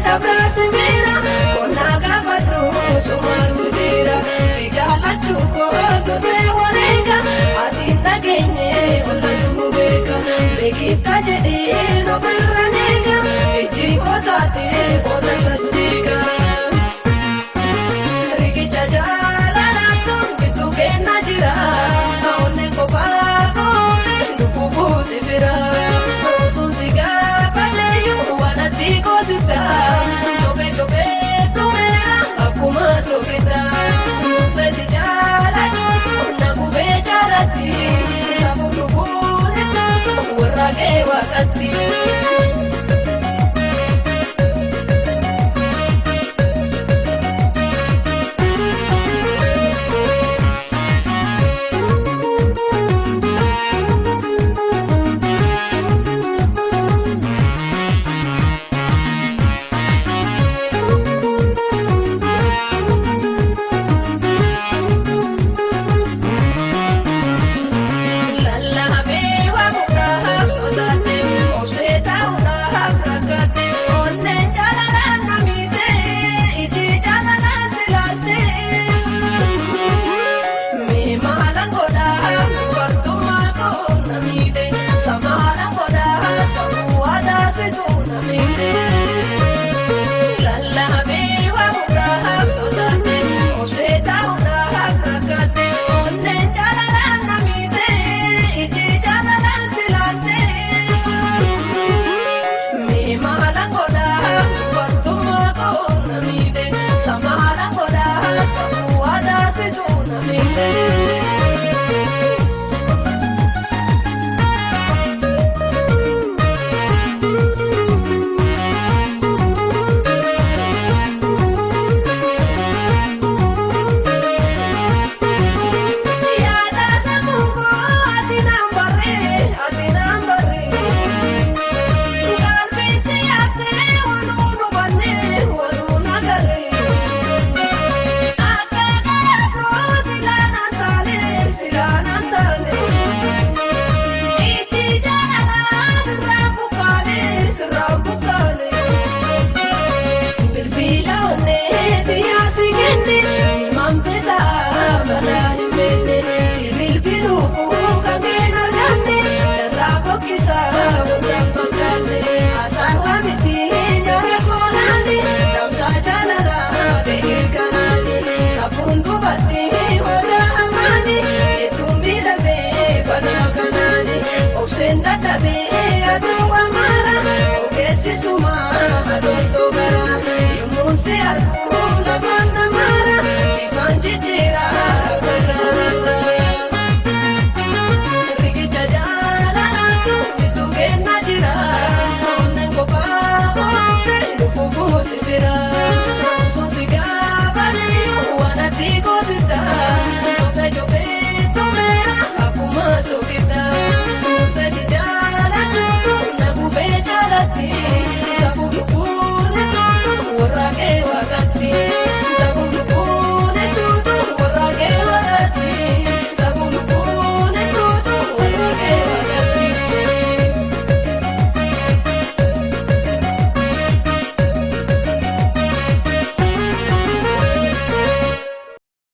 dabrasi mira Konaga batu sumatu dira Si jala chuko to se warega Atina genye ola jubeka Bekita jedi no perranega Eji kotate ola sadika Rigi jajala nato Gitu gena jira Aone kopako Nufugu sibira Susiga paleyu Wanatiko sita Chope chope tumera Akuma sokita Nufesi jala chutu Nakube jalati Sabu nubu hitutu Warrage wakati Senda tabe atuwa mara Ogesi suma adonto gara Yumunse arkula banda mara Ifanji jira bagara Rigi jajala natu Dituge najira Nengo pa ote Ufugu sibira